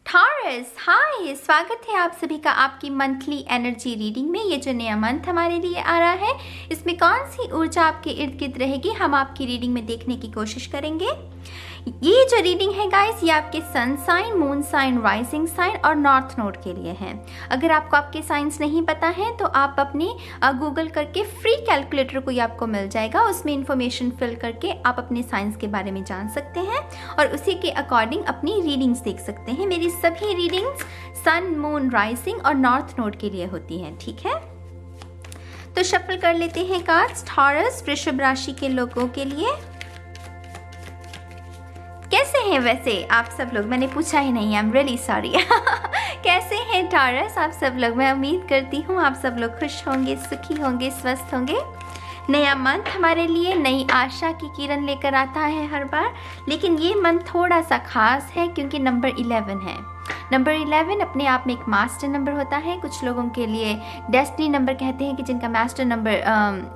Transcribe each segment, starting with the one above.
Taurus, हाय, स्वागत है आप सभी का आपकी मंथली एनर्जी रीडिंग में। ये जो नया मंथ हमारे लिए आ रहा है, इसमें कौन सी ऊर्जा आपके इर्द गिर्द रहेगी, हम आपकी रीडिंग में देखने की कोशिश करेंगे। ये जो रीडिंग है गाइस, ये आपके sun sign, moon sign, rising sign और नॉर्थ नोड के लिए है। अगर आपको आपके साइंस नहीं पता है तो आप अपने गूगल करके फ्री कैलकुलेटर कोई आपको मिल जाएगा, उसमें इंफॉर्मेशन फिल करके आप अपने साइंस के बारे में जान सकते हैं और उसी के अकॉर्डिंग अपनी रीडिंग्स देख सकते हैं। मेरी सभी रीडिंग्स सन, मून, राइजिंग और नॉर्थ नोड के लिए होती हैं, ठीक है। तो शफल कर लेते हैं कार्ड्स टॉरस, वृषभ राशि के लोगों के लिए। कैसे हैं वैसे आप सब लोग? मैंने पूछा ही नहीं, आई एम रियली सॉरी। कैसे हैं टॉरस आप सब लोग? मैं उम्मीद करती हूँ आप सब लोग खुश होंगे, सुखी होंगे, स्वस्थ होंगे। नया मंथ हमारे लिए नई आशा की किरण लेकर आता है हर बार, लेकिन ये मंथ थोड़ा सा खास है क्योंकि नंबर 11 है। नंबर 11 अपने आप में एक मास्टर नंबर होता है। कुछ लोगों के लिए डेस्टिनी नंबर कहते हैं कि जिनका मास्टर नंबर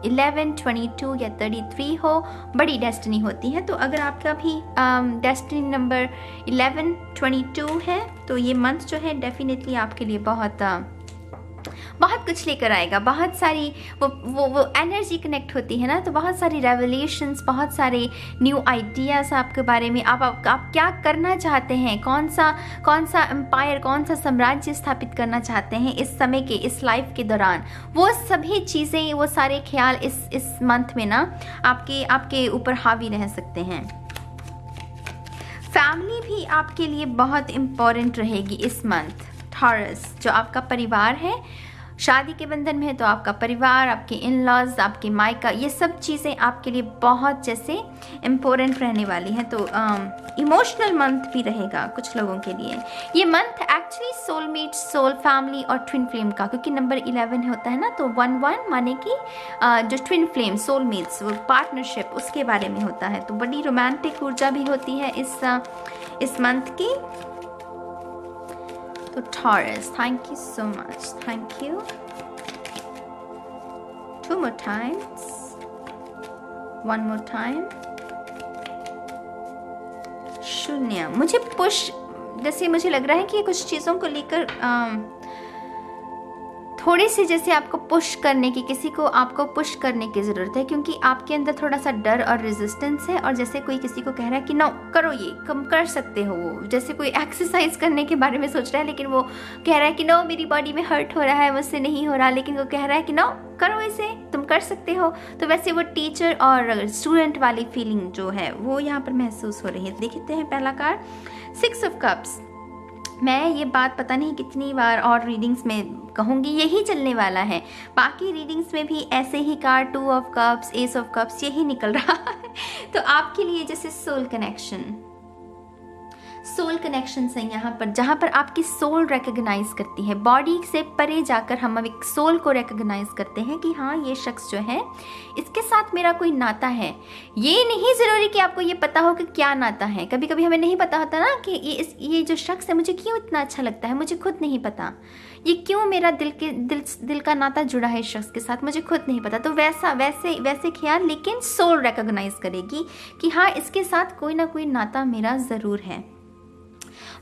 11, 22 या 33 हो, बड़ी डेस्टिनी होती है। तो अगर आपका भी डेस्टिनी नंबर 11, 22 है तो ये मंथ जो है डेफिनेटली आपके लिए बहुत कुछ लेकर आएगा। बहुत सारी वो एनर्जी कनेक्ट होती है ना, तो बहुत सारी रेवलेशंस, बहुत सारे न्यू आइडियाज़ आपके बारे में। आप क्या करना चाहते हैं, कौन सा एम्पायर, कौन सा साम्राज्य स्थापित करना चाहते हैं इस समय के, इस लाइफ के दौरान, वो सभी चीज़ें, वो सारे ख्याल इस मंथ में ना आपके ऊपर हावी रह सकते हैं। फैमिली भी आपके लिए बहुत इम्पोर्टेंट रहेगी इस मंथ। टॉरस, जो आपका परिवार है, शादी के बंधन में है तो आपका परिवार, आपके इन लॉज, आपके मायका, ये सब चीज़ें आपके लिए बहुत जैसे इम्पोर्टेंट रहने वाली हैं। तो इमोशनल मंथ भी रहेगा कुछ लोगों के लिए ये month. Actually soulmate, soul, family और ट्विन फ्लेम का, क्योंकि नंबर 11 होता है ना, तो 1-1 माने कि जो ट्विन फ्लेम, सोलमेट्स, वो पार्टनरशिप, उसके बारे में होता है। तो बड़ी रोमांटिक ऊर्जा भी होती है इस मंथ की। तो Taurus, thank you so much. Thank you. 2 more times. 1 more time. शून्य। मुझे पुश, जैसे मुझे लग रहा है कि कुछ चीज़ों को लेकर थोड़ी सी जैसे आपको पुश करने की, किसी को आपको पुश करने की ज़रूरत है, क्योंकि आपके अंदर थोड़ा सा डर और रेजिस्टेंस है। और जैसे कोई किसी को कह रहा है कि नो करो, ये कम कर सकते हो, वो जैसे कोई एक्सरसाइज करने के बारे में सोच रहा है लेकिन वो कह रहा है कि नो मेरी बॉडी में हर्ट हो रहा है, मुझसे नहीं हो रहा, लेकिन वो कह रहा है कि नो करो, इसे तुम कर सकते हो। तो वैसे वो टीचर और स्टूडेंट वाली फीलिंग जो है वो यहाँ पर महसूस हो रही है। देखते हैं पहला कार्ड 6 ऑफ कप्स। मैं ये बात पता नहीं कितनी बार और रीडिंग्स में कहूँगी, यही चलने वाला है। बाकी रीडिंग्स में भी ऐसे ही card 2 of cups, ace of cups, यही निकल रहा है। तो आपके लिए जैसे सोल कनेक्शन है यहाँ पर, जहाँ पर आपकी सोल रिकग्नाइज करती है। बॉडी से परे जाकर हम अब एक सोल को रिकग्नाइज करते हैं कि हाँ, ये शख्स जो है, इसके साथ मेरा कोई नाता है। ये नहीं ज़रूरी कि आपको ये पता हो कि क्या नाता है। कभी कभी हमें नहीं पता होता ना कि ये जो शख्स है मुझे क्यों इतना अच्छा लगता है, मुझे खुद नहीं पता। ये क्यों मेरा दिल का नाता जुड़ा है इस शख्स के साथ, मुझे खुद नहीं पता। तो वैसे ख्याल, लेकिन सोल रिकग्नाइज करेगी कि हाँ, इसके साथ कोई ना कोई नाता मेरा ज़रूर है।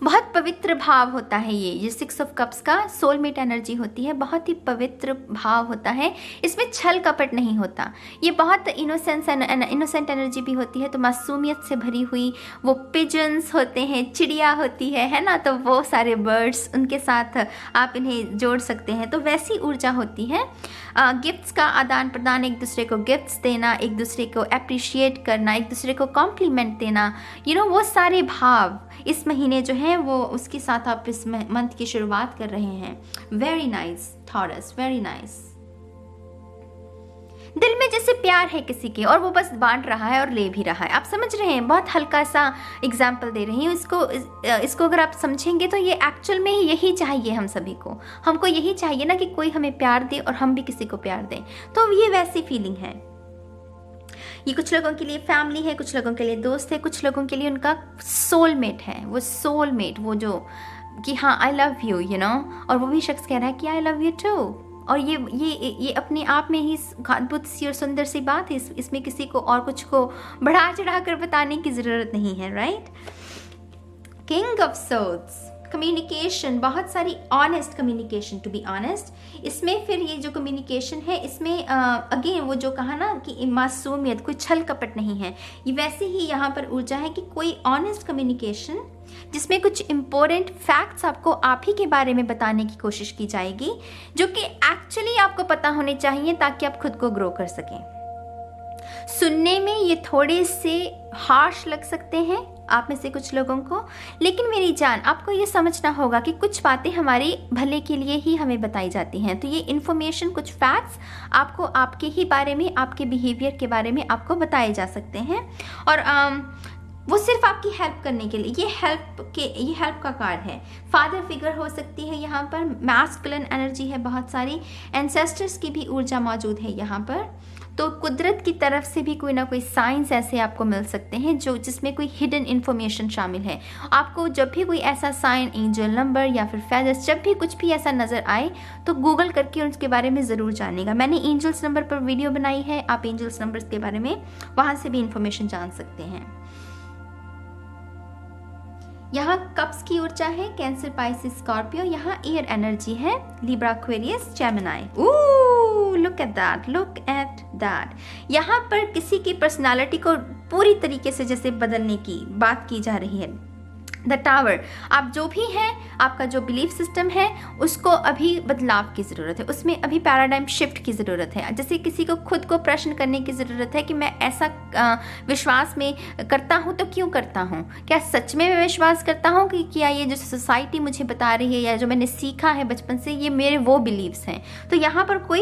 बहुत पवित्र भाव होता है ये 6 ऑफ कप्स का सोलमेट एनर्जी होती है। बहुत ही पवित्र भाव होता है, इसमें छल कपट नहीं होता। ये बहुत इनोसेंट एनर्जी भी होती है। तो मासूमियत से भरी हुई वो पिजन्स होते हैं, चिड़िया होती है ना, तो वो सारे बर्ड्स, उनके साथ आप इन्हें जोड़ सकते हैं। तो वैसी ऊर्जा होती है। गिफ्ट्स का आदान प्रदान, एक दूसरे को गिफ्ट्स देना, एक दूसरे को अप्रिशिएट करना, एक दूसरे को कॉम्प्लीमेंट देना, वो सारे भाव इस महीने जो है वो उसके साथ आप इस मंथ की शुरुआत कर रहे हैं। Very nice taurus, very nice. दिल में जैसे प्यार है किसी के और वो बस बांट रहा है और ले भी रहा है। आप समझ रहे हैं? बहुत हल्का सा एग्जाम्पल दे रही हूँ। इसको अगर आप समझेंगे तो ये एक्चुअल में यही चाहिए हम सभी को। हमको यही चाहिए ना कि कोई हमें प्यार दे और हम भी किसी को प्यार दें। तो ये वैसी फीलिंग है। ये कुछ लोगों के लिए फैमिली है, कुछ लोगों के लिए दोस्त है, कुछ लोगों के लिए उनका सोलमेट है। वो सोलमेट, वो जो कि हाँ आई लव यू, और वो भी शख्स कह रहा है कि आई लव यू टू। और ये अपने आप में ही अद्भुत सी और सुंदर सी बात है। इसमें किसी को और कुछ को बढ़ा चढ़ा कर बताने की ज़रूरत नहीं है, right. King of swords, communication, बहुत सारी honest communication, to be honest. इसमें फिर ये जो कम्युनिकेशन है इसमें अगेन वो जो कहा ना कि मासूमियत, कोई छल कपट नहीं है, ये वैसे ही यहाँ पर ऊर्जा है कि कोई ऑनेस्ट कम्युनिकेशन जिसमें कुछ इंपॉर्टेंट फैक्ट्स आपको आप ही के बारे में बताने की कोशिश की जाएगी, जो कि एक्चुअली आपको पता होने चाहिए ताकि आप खुद को ग्रो कर सकें। सुनने में ये थोड़े से हार्श लग सकते हैं आप में से कुछ लोगों को, लेकिन मेरी जान आपको ये समझना होगा कि कुछ बातें हमारे भले के लिए ही हमें बताई जाती हैं। तो ये इन्फॉर्मेशन, कुछ फैक्ट्स आपको आपके ही बारे में, आपके बिहेवियर के बारे में आपको बताए जा सकते हैं, और वो सिर्फ आपकी हेल्प करने के लिए। ये हेल्प का कार्ड है। फादर फिगर हो सकती है यहाँ पर, मैस्कुलिन एनर्जी है बहुत सारी, एंसेस्टर्स की भी ऊर्जा मौजूद है यहाँ पर। तो कुदरत की तरफ से भी कोई ना कोई साइंस ऐसे आपको मिल सकते हैं जो जिसमें कोई हिडन इन्फॉर्मेशन शामिल है। आपको जब भी कोई ऐसा साइन, एंजल नंबर या फिर फेदर्स, जब भी कुछ भी ऐसा नज़र आए तो गूगल करके उसके बारे में ज़रूर जानिएगा। मैंने एंजल्स नंबर पर वीडियो बनाई है, आप एंजल्स नंबर्स के बारे में वहाँ से भी इंफॉर्मेशन जान सकते हैं। यहाँ कप्स की ऊर्जा है, कैंसर, पाइसिस, स्कॉर्पियो। यहाँ एयर एनर्जी है, Libra, Aquarius, Gemini. Look at that, look at that. यहाँ पर किसी की पर्सनालिटी को पूरी तरीके से जैसे बदलने की बात की जा रही है। द टावर, आप जो भी हैं, आपका जो बिलीफ सिस्टम है उसको अभी बदलाव की ज़रूरत है, उसमें अभी पैराडाइम शिफ्ट की ज़रूरत है। जैसे किसी को खुद को प्रश्न करने की ज़रूरत है कि मैं ऐसा विश्वास में करता हूँ तो क्यों करता हूँ, क्या सच में मैं विश्वास करता हूँ कि क्या ये जो सोसाइटी मुझे बता रही है या जो मैंने सीखा है बचपन से ये मेरे वो बिलीव्स हैं। तो यहाँ पर कोई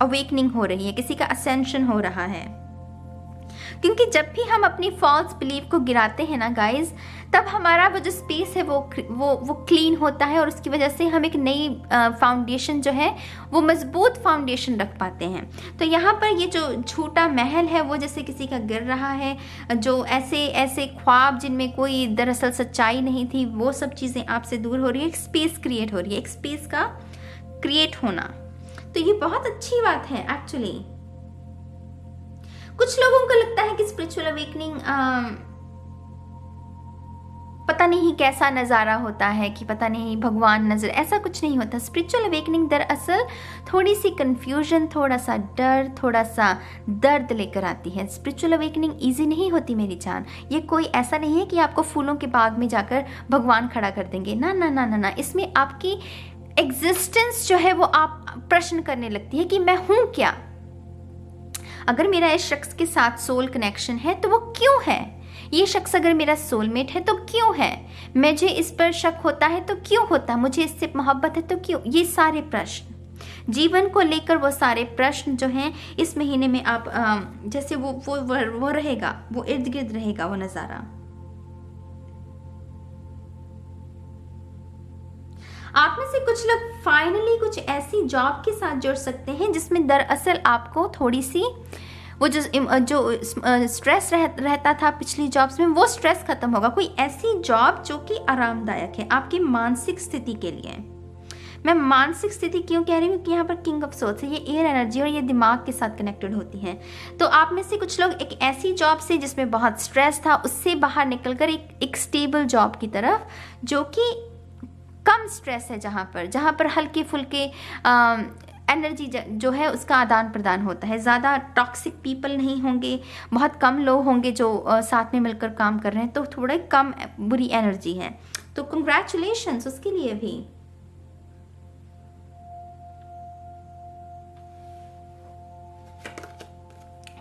अवेकनिंग हो रही है, किसी का असेंशन हो रहा है, क्योंकि जब भी हम अपनी फॉल्स बिलीफ को गिराते हैं ना गाइज, तब हमारा वो जो स्पेस है वो क्लीन होता है, और उसकी वजह से हम एक नई फाउंडेशन जो है वो मजबूत फाउंडेशन रख पाते हैं। तो यहाँ पर ये जो झूठा महल है वो जैसे किसी का गिर रहा है, जो ऐसे ख्वाब जिनमें कोई दरअसल सच्चाई नहीं थी, वो सब चीज़ें आपसे दूर हो रही है, एक स्पेस क्रिएट हो रही है, एक स्पेस का क्रिएट होना। तो ये बहुत अच्छी बात है एक्चुअली। कुछ लोगों को लगता है कि स्पिरिचुअल अवेकनिंग पता नहीं कैसा नज़ारा होता है, कि पता नहीं भगवान नजर, ऐसा कुछ नहीं होता। स्पिरिचुअल अवेकनिंग दरअसल थोड़ी सी कंफ्यूजन, थोड़ा सा डर, थोड़ा सा दर्द लेकर आती है। स्पिरिचुअल अवेकनिंग इजी नहीं होती मेरी जान। ये कोई ऐसा नहीं है कि आपको फूलों के बाग में जाकर भगवान खड़ा कर देंगे, ना ना ना ना ना। इसमें आपकी एग्जिस्टेंस जो है वो आप प्रश्न करने लगती है कि मैं हूँ क्या। अगर मेरा इस शख्स के साथ सोल कनेक्शन है तो वो क्यों है, ये शख्स अगर मेरा सोलमेट है तो क्यों है, मुझे इस पर शक होता है तो क्यों होता है, मुझे इससे मोहब्बत है तो क्यों। ये सारे प्रश्न जीवन को लेकर, वो सारे प्रश्न जो हैं इस महीने में आप जैसे वो रहेगा, वो इर्द गिर्द रहेगा वो नज़ारा। आप में से कुछ लोग फाइनली कुछ ऐसी जॉब के साथ जुड़ सकते हैं जिसमें दरअसल आपको थोड़ी सी वो जो स्ट्रेस रहता था पिछली जॉब्स में, वो स्ट्रेस खत्म होगा। कोई ऐसी जॉब जो कि आरामदायक है आपकी मानसिक स्थिति के लिए। मैं मानसिक स्थिति क्यों कह रही हूँ, क्योंकि यहाँ पर किंग ऑफ सोल्स है, ये एयर एनर्जी और ये दिमाग के साथ कनेक्टेड होती है। तो आप में से कुछ लोग एक ऐसी जॉब से जिसमें बहुत स्ट्रेस था उससे बाहर निकलकर एक स्टेबल जॉब की तरफ, जो कि कम स्ट्रेस है, जहाँ पर हल्के फुल्के एनर्जी जो है उसका आदान प्रदान होता है। ज़्यादा टॉक्सिक पीपल नहीं होंगे, बहुत कम लोग होंगे जो साथ में मिलकर काम कर रहे हैं, तो थोड़ा कम बुरी एनर्जी है। तो कंग्रेचुलेशंस उसके लिए भी।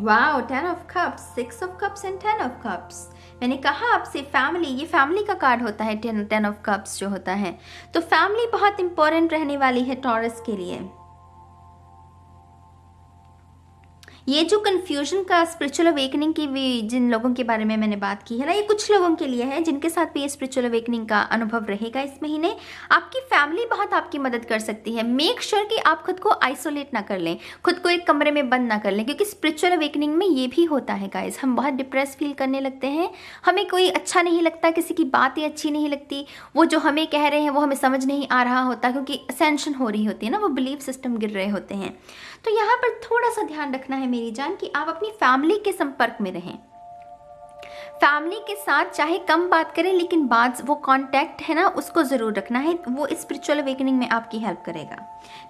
Wow, 10 of cups, 6 of cups and 10 of cups. मैंने कहा आपसे फैमिली, ये फैमिली का कार्ड होता है 10 ऑफ कप्स जो होता है। तो फैमिली बहुत इंपॉर्टेंट रहने वाली है टॉरस के लिए। ये जो कन्फ्यूजन का स्पिरिचुअल अवेकनिंग की भी जिन लोगों के बारे में मैंने बात की है ना, ये कुछ लोगों के लिए है जिनके साथ भी ये स्पिरिचुअल अवेकनिंग का अनुभव रहेगा इस महीने। आपकी फैमिली बहुत आपकी मदद कर सकती है। मेक श्योर कि आप खुद को आइसोलेट ना कर लें, खुद को एक कमरे में बंद ना कर लें, क्योंकि स्पिरिचुअल अवेकनिंग में ये भी होता है गाइज। हम बहुत डिप्रेस फील करने लगते हैं, हमें कोई अच्छा नहीं लगता, किसी की बातें अच्छी नहीं लगती, वो जो हमें कह रहे हैं वो हमें समझ नहीं आ रहा होता, क्योंकि असेंशन हो रही होती है ना, वो बिलीफ सिस्टम गिर रहे होते हैं। तो यहाँ पर थोड़ा सा ध्यान रखना है मेरी जान कि आप अपनी फैमिली के संपर्क में रहें। फैमिली के साथ चाहे कम बात करें, लेकिन बात वो कांटेक्ट है ना उसको ज़रूर रखना है, वो स्पिरिचुअल अवेकनिंग में आपकी हेल्प करेगा।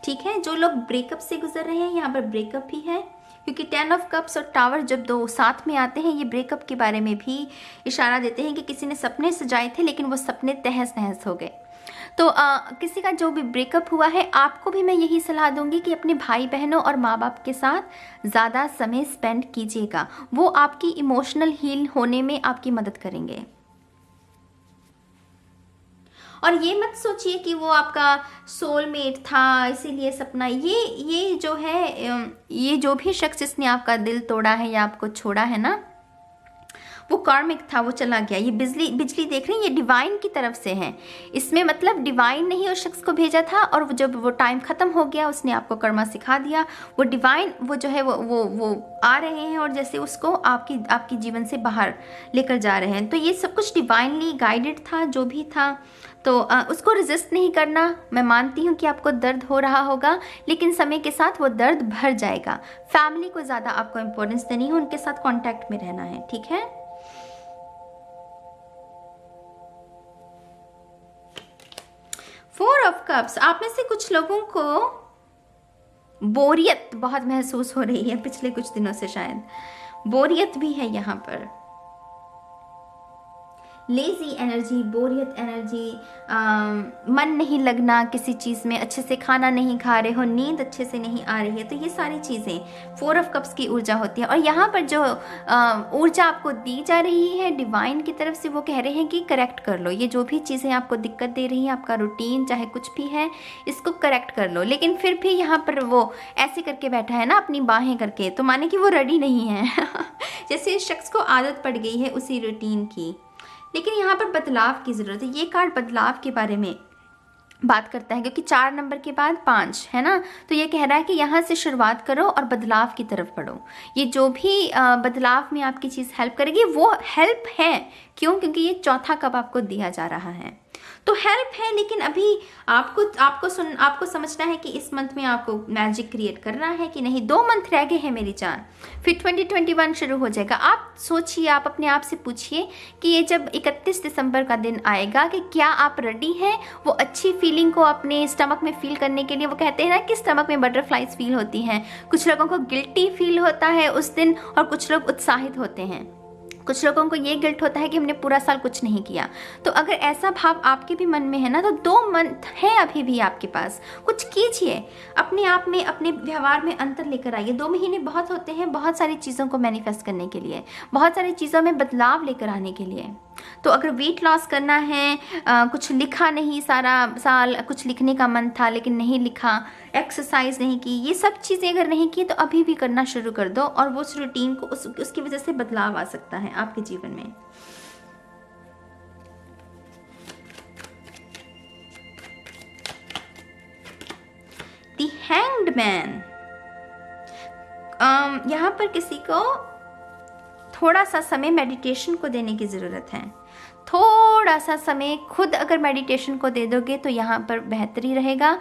ठीक है, जो लोग ब्रेकअप से गुजर रहे हैं, यहाँ पर ब्रेकअप भी है, क्योंकि 10 ऑफ कप्स और टावर जब दो साथ में आते हैं, ये ब्रेकअप के बारे में भी इशारा देते हैं कि किसी ने सपने सजाए थे लेकिन वो सपने तहस नहस हो गए। तो किसी का जो भी ब्रेकअप हुआ है, आपको भी मैं यही सलाह दूंगी कि अपने भाई बहनों और माँ बाप के साथ ज़्यादा समय स्पेंड कीजिएगा, वो आपकी इमोशनल हील होने में आपकी मदद करेंगे। और ये मत सोचिए कि वो आपका सोलमेट था इसीलिए सपना, ये जो है, ये जो भी शख्स जिसने आपका दिल तोड़ा है या आपको छोड़ा है ना, वो कार्मिक था, वो चला गया। ये बिजली देख रही हैं, ये डिवाइन की तरफ से है। इसमें मतलब डिवाइन ने ही उस शख्स को भेजा था, और जब वो टाइम खत्म हो गया, उसने आपको कर्मा सिखा दिया। वो डिवाइन वो जो है वो आ रहे हैं और जैसे उसको आपकी जीवन से बाहर लेकर जा रहे हैं। तो ये सब कुछ डिवाइनली गाइडेड था, जो भी था। तो उसको रेजिस्ट नहीं करना। मैं मानती हूँ कि आपको दर्द हो रहा होगा, लेकिन समय के साथ वो दर्द भर जाएगा। फैमिली को ज़्यादा आपको इम्पोर्टेंस देनी है, उनके साथ कांटेक्ट में रहना है। ठीक है, 4 ऑफ कप्स, आप में से कुछ लोगों को बोरियत बहुत महसूस हो रही है पिछले कुछ दिनों से, शायद बोरियत भी है यहाँ पर। लेजी एनर्जी, बोरियत एनर्जी, मन नहीं लगना किसी चीज़ में, अच्छे से खाना नहीं खा रहे हो, नींद अच्छे से नहीं आ रही है। तो ये सारी चीज़ें 4 ऑफ कप्स की ऊर्जा होती है। और यहाँ पर जो ऊर्जा आपको दी जा रही है डिवाइन की तरफ से, वो कह रहे हैं कि करेक्ट कर लो। ये जो भी चीज़ें आपको दिक्कत दे रही हैं, आपका रूटीन चाहे कुछ भी है, इसको करेक्ट कर लो। लेकिन फिर भी यहाँ पर वो ऐसे करके बैठा है ना, अपनी बाहें करके, तो माने कि वो रेडी नहीं है जैसे इस शख्स को आदत पड़ गई है उसी रूटीन की। लेकिन यहाँ पर बदलाव की ज़रूरत है। ये कार्ड बदलाव के बारे में बात करता है, क्योंकि 4 नंबर के बाद 5 है ना, तो ये कह रहा है कि यहाँ से शुरुआत करो और बदलाव की तरफ बढ़ो। ये जो भी बदलाव में आपकी चीज़ हेल्प करेगी, वो हेल्प है। क्यों? क्योंकि ये चौथा कप आपको दिया जा रहा है, तो हेल्प है। लेकिन अभी आपको समझना है कि इस मंथ में आपको मैजिक क्रिएट करना है कि नहीं। 2 मंथ रह गए हैं मेरी जान, फिर 2021 शुरू हो जाएगा। आप सोचिए, आप अपने आप से पूछिए कि ये जब 31 दिसंबर का दिन आएगा, कि क्या आप रेडी हैं वो अच्छी फीलिंग को अपने स्टमक में फील करने के लिए। वो कहते हैं ना कि स्टमक में बटरफ्लाइज फील होती हैं। कुछ लोगों को गिल्टी फील होता है उस दिन, और कुछ लोग उत्साहित होते हैं। कुछ लोगों को ये गिल्ट होता है कि हमने पूरा साल कुछ नहीं किया। तो अगर ऐसा भाव आपके भी मन में है ना, तो 2 मंथ है अभी भी आपके पास, कुछ कीजिए। अपने आप में, अपने व्यवहार में अंतर लेकर आइए। 2 महीने बहुत होते हैं बहुत सारी चीज़ों को मैनिफेस्ट करने के लिए, बहुत सारी चीज़ों में बदलाव लेकर आने के लिए। तो अगर वेट लॉस करना है, कुछ लिखा नहीं सारा साल, कुछ लिखने का मन था लेकिन नहीं लिखा, एक्सरसाइज नहीं की, ये सब चीज़ें अगर नहीं की, तो अभी भी करना शुरू कर दो, और वो उस रूटीन को उसकी वजह से बदलाव आ सकता है आपके जीवन में। द हैंग्ड मैन, यहाँ पर किसी को थोड़ा सा समय मेडिटेशन को देने की ज़रूरत है। थोड़ा सा समय खुद अगर मेडिटेशन को दे दोगे तो यहाँ पर बेहतरी रहेगा।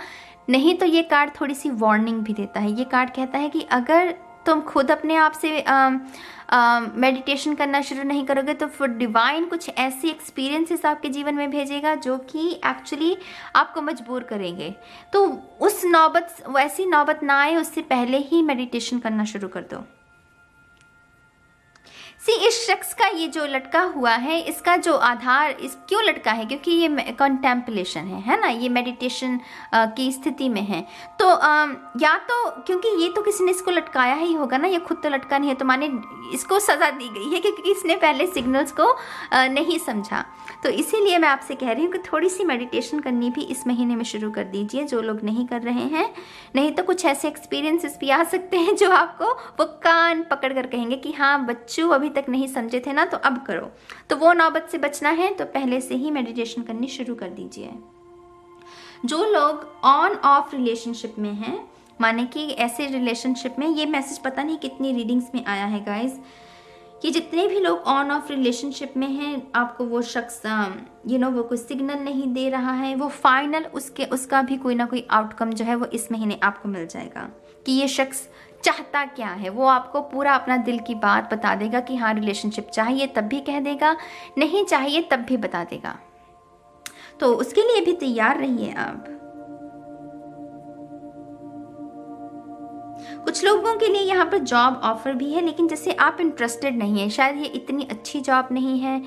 नहीं तो ये कार्ड थोड़ी सी वार्निंग भी देता है। ये कार्ड कहता है कि अगर तुम खुद अपने आप से मेडिटेशन करना शुरू नहीं करोगे, तो फिर डिवाइन कुछ ऐसी एक्सपीरियंसेस आपके जीवन में भेजेगा जो कि एक्चुअली आपको मजबूर करेंगे। तो वैसी नौबत ना आए, उससे पहले ही मेडिटेशन करना शुरू कर दो। इस शख्स का ये जो लटका हुआ है, इसका जो आधार क्यों लटका है? क्योंकि ये कॉन्टेम्पलेशन है ना, ये मेडिटेशन की स्थिति में है। तो या तो क्योंकि ये तो किसी ने इसको लटकाया ही होगा ना, ये खुद तो लटका नहीं है, तो माने इसको सज़ा दी गई है क्योंकि इसने पहले सिग्नल्स को नहीं समझा। तो इसीलिए मैं आपसे कह रही हूँ कि थोड़ी सी मेडिटेशन करनी भी इस महीने में शुरू कर दीजिए, जो लोग नहीं कर रहे हैं। नहीं तो कुछ ऐसे एक्सपीरियंसेस भी आ सकते हैं जो आपको वो कान पकड़ कर कहेंगे कि हाँ बच्चों अभी तक नहीं समझे थे ना, तो अब करो। तो वो नौबत से बचना है तो पहले से ही मेडिटेशन करनी शुरू कर दीजिए। जो लोग ऑन ऑफ रिलेशनशिप में हैं, माने कि ऐसे रिलेशनशिप में, ये मैसेज पता नहीं कितनी रीडिंग्स में आया है गाइज, कि जितने भी लोग ऑन ऑफ रिलेशनशिप में हैं, आपको वो शख्स वो कोई सिग्नल नहीं दे रहा है, वो फाइनल उसका भी कोई ना कोई आउटकम जो है वो इस महीने आपको मिल जाएगा कि ये शख्स चाहता क्या है, वो आपको पूरा अपना दिल की बात बता देगा कि हाँ रिलेशनशिप चाहिए तब भी कह देगा, नहीं चाहिए तब भी बता देगा। तो उसके लिए भी तैयार रहिए आप। कुछ लोगों के लिए यहाँ पर जॉब ऑफर भी है, लेकिन जैसे आप इंटरेस्टेड नहीं है, शायद ये इतनी अच्छी जॉब नहीं है।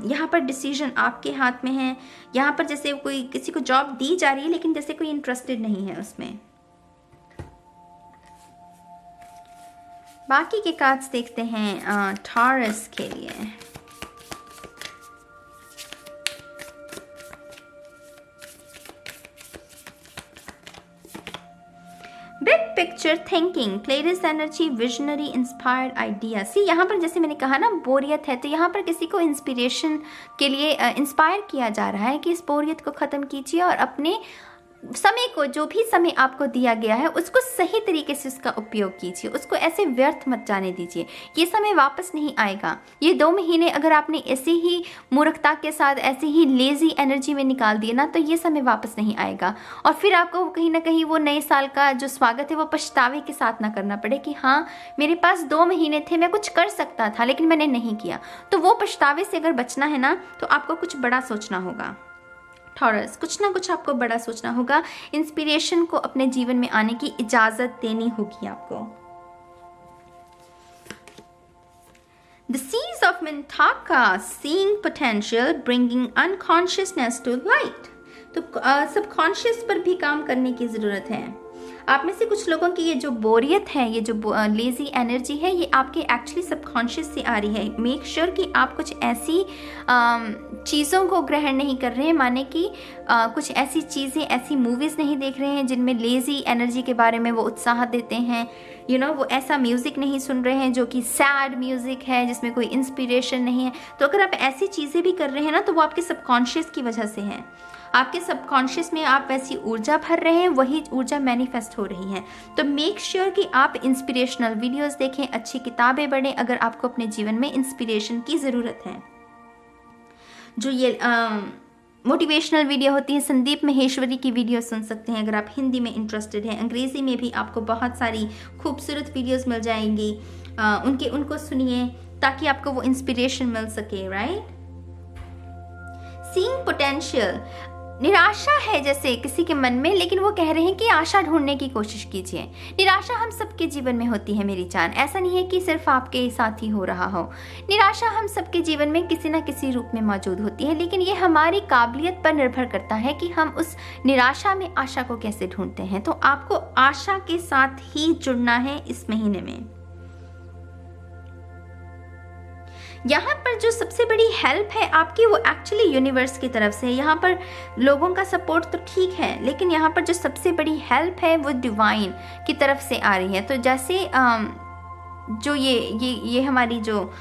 यहाँ पर डिसीजन आपके हाथ में है। यहाँ पर जैसे कोई किसी को जॉब दी जा रही है लेकिन जैसे कोई इंटरेस्टेड नहीं है उसमें। बाकी के कार्ड्स देखते हैं टॉरस के लिए। Big picture thinking, clearest energy, visionary, inspired idea. See यहाँ पर जैसे मैंने कहा ना बोरियत है, तो यहाँ पर किसी को इंस्पिरेशन के लिए इंस्पायर किया जा रहा है कि इस बोरियत को ख़त्म कीजिए और अपने समय को, जो भी समय आपको दिया गया है उसको सही तरीके से उसका उपयोग कीजिए, उसको ऐसे व्यर्थ मत जाने दीजिए। ये समय वापस नहीं आएगा। ये 2 महीने अगर आपने ऐसे ही मूर्खता के साथ, ऐसे ही लेजी एनर्जी में निकाल दिए ना, तो ये समय वापस नहीं आएगा और फिर आपको कहीं ना कहीं वो नए साल का जो स्वागत है वो पछतावे के साथ ना करना पड़े कि हाँ मेरे पास 2 महीने थे, मैं कुछ कर सकता था लेकिन मैंने नहीं किया। तो वो पछतावे से अगर बचना है ना, तो आपको कुछ बड़ा सोचना होगा टॉरस, कुछ ना कुछ आपको बड़ा सोचना होगा। इंस्पिरेशन को अपने जीवन में आने की इजाजत देनी होगी आपको। The seas of Mintaka, seeing potential, bringing unconsciousness to light। तो सबकॉन्शियस पर भी काम करने की ज़रूरत है। आप में से कुछ लोगों की ये जो बोरियत है, ये जो लेजी एनर्जी है, ये आपके एक्चुअली सबकॉन्शियस से आ रही है। मेक श्योर कि आप कुछ ऐसी चीज़ों को ग्रहण नहीं कर रहे हैं, माने कि कुछ ऐसी चीज़ें, ऐसी मूवीज़ नहीं देख रहे हैं जिनमें लेजी एनर्जी के बारे में वो उत्साह देते हैं। वो ऐसा म्यूज़िक नहीं सुन रहे हैं जो कि सैड म्यूज़िक है, जिसमें कोई इंस्पिरेशन नहीं है। तो अगर आप ऐसी चीज़ें भी कर रहे हैं ना, तो वो आपके सबकॉन्शियस की वजह से है। आपके सबकॉन्शियस में आप वैसी ऊर्जा भर रहे हैं, वही ऊर्जा मैनिफेस्ट हो रही है। तो मेक श्योर कि आप इंस्पिरेशनल वीडियोस देखें, अच्छी किताबें पढ़ें अगर आपको अपने जीवन में इंस्पिरेशन की ज़रूरत है। जो ये मोटिवेशनल वीडियो होती है, संदीप महेश्वरी की वीडियो सुन सकते हैं अगर आप हिंदी में इंटरेस्टेड हैं। अंग्रेज़ी में भी आपको बहुत सारी खूबसूरत वीडियोस मिल जाएंगी, उनको सुनिए ताकि आपको वो इंस्पिरेशन मिल सके, राइट। सीइंग पोटेंशियल, निराशा है जैसे किसी के मन में, लेकिन वो कह रहे हैं कि आशा ढूंढने की कोशिश कीजिए। निराशा हम सबके जीवन में होती है मेरी जान, ऐसा नहीं है कि सिर्फ आपके साथ ही हो रहा हो। निराशा हम सबके जीवन में किसी न किसी रूप में मौजूद होती है, लेकिन ये हमारी काबिलियत पर निर्भर करता है कि हम उस निराशा में आशा को कैसे ढूंढते हैं। तो आपको आशा के साथ ही जुड़ना है इस महीने में। यहाँ पर जो सबसे बड़ी हेल्प है आपकी, वो एक्चुअली यूनिवर्स की तरफ से है। यहाँ पर लोगों का सपोर्ट तो ठीक है, लेकिन यहाँ पर जो सबसे बड़ी हेल्प है वो डिवाइन की तरफ से आ रही है। तो जैसे जो ये हमारी जो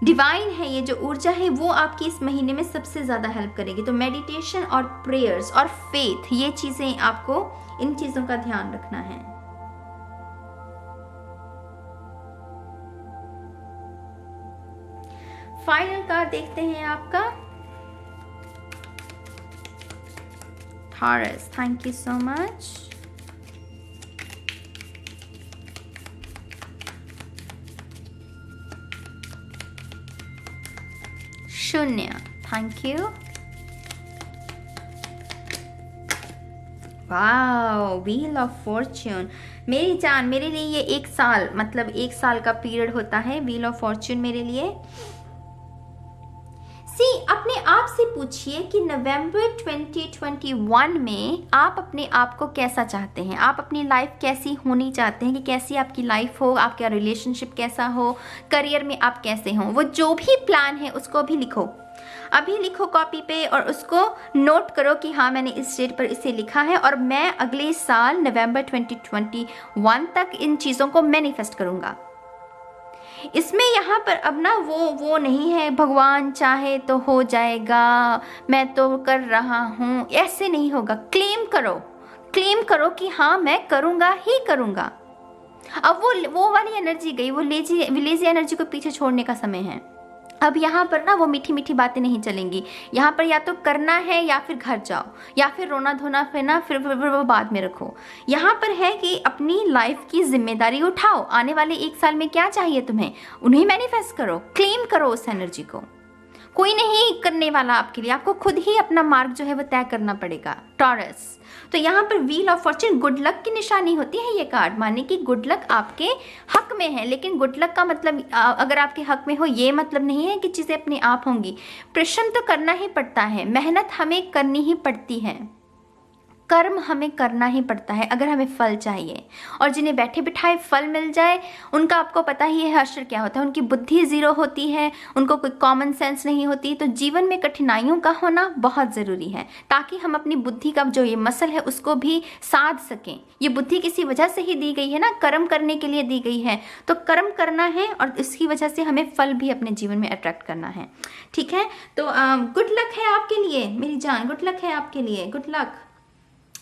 डिवाइन है, ये जो ऊर्जा है, वो आपकी इस महीने में सबसे ज़्यादा हेल्प करेगी। तो मेडिटेशन और प्रेयर्स और फेथ, ये चीज़ें आपको, इन चीज़ों का ध्यान रखना है। फाइनल कार्ड देखते हैं आपका Taurus. Thank you so much. शून्य, thank you. Wow, wheel of fortune. मेरी जान, मेरे लिए ये 1 साल, मतलब 1 साल का पीरियड होता है व्हील ऑफ फॉर्च्यून मेरे लिए। अपने आप से पूछिए कि नवंबर 2021 में आप अपने आप को कैसा चाहते हैं, आप अपनी लाइफ कैसी होनी चाहते हैं, कि कैसी आपकी लाइफ हो, आपका रिलेशनशिप कैसा हो, करियर में आप कैसे हो। वो जो भी प्लान है उसको भी लिखो, अभी लिखो कॉपी पे, और उसको नोट करो कि हाँ मैंने इस डेट पर इसे लिखा है और मैं अगले साल नवंबर 2021 तक इन चीज़ों को मैनिफेस्ट करूँगा। इसमें यहाँ पर अब ना वो नहीं है भगवान चाहे तो हो जाएगा, मैं तो कर रहा हूँ, ऐसे नहीं होगा। क्लेम करो कि हाँ मैं करूँगा ही करूँगा। अब वो वाली एनर्जी गई, वो लेजी एनर्जी को पीछे छोड़ने का समय है। अब यहाँ पर ना वो मीठी मीठी बातें नहीं चलेंगी। यहाँ पर या तो करना है या फिर घर जाओ, या फिर रोना धोना फिरना फिर वो बाद में रखो। यहाँ पर है कि अपनी लाइफ की जिम्मेदारी उठाओ। आने वाले 1 साल में क्या चाहिए तुम्हें, उन्हें मैनिफेस्ट करो, क्लेम करो उस एनर्जी को। कोई नहीं करने वाला आपके लिए, आपको खुद ही अपना मार्ग जो है वो तय करना पड़ेगा। टॉरस, तो यहाँ पर wheel of Fortune good luck की निशानी होती है ये कार्ड, माने कि गुड लक आपके हक में है। लेकिन गुड लक का मतलब अगर आपके हक में हो ये मतलब नहीं है कि चीज़ें अपने आप होंगी। परिश्रम तो करना ही पड़ता है, मेहनत हमें करनी ही पड़ती है, कर्म हमें करना ही पड़ता है अगर हमें फल चाहिए। और जिन्हें बैठे बिठाए फल मिल जाए उनका आपको पता ही है हश्र क्या होता है। उनकी बुद्धि ज़ीरो होती है, उनको कोई कॉमन सेंस नहीं होती। तो जीवन में कठिनाइयों का होना बहुत ज़रूरी है ताकि हम अपनी बुद्धि का जो ये मसल है उसको भी साध सकें। ये बुद्धि किसी वजह से ही दी गई है ना, कर्म करने के लिए दी गई है। तो कर्म करना है और इसकी वजह से हमें फल भी अपने जीवन में अट्रैक्ट करना है। ठीक है, तो गुड लक है आपके लिए मेरी जान, गुड लक है आपके लिए, गुड लक।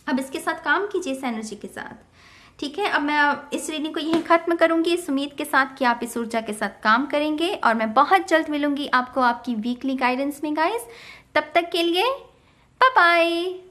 अब इसके साथ काम कीजिए, इस एनर्जी के साथ। ठीक है, अब मैं इस रीडिंग को यहीं ख़त्म करूंगी इस उम्मीद के साथ कि आप इस ऊर्जा के साथ काम करेंगे। और मैं बहुत जल्द मिलूंगी आपको आपकी वीकली गाइडेंस में गाइस। तब तक के लिए बाय बाय।